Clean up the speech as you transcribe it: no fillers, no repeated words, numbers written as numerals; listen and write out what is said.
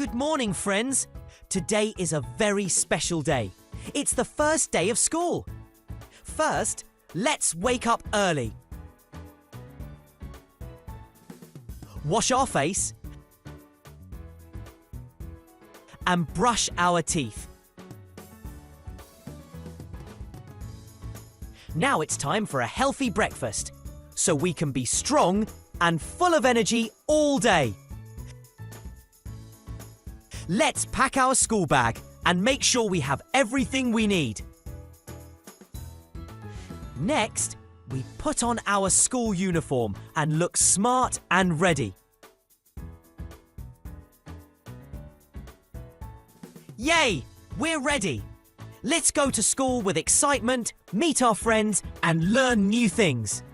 Good morning, friends. Today is a very special day. It's the first day of school. First, let's wake up early. Wash our face and brush our teeth. Now it's time for a healthy breakfast, so we can be strong and full of energy all day. Let's pack our school bag and make sure we have everything we need. Next, we put on our school uniform and look smart and ready. Yay! We're ready! Let's go to school with excitement, meet our friends, and learn new things.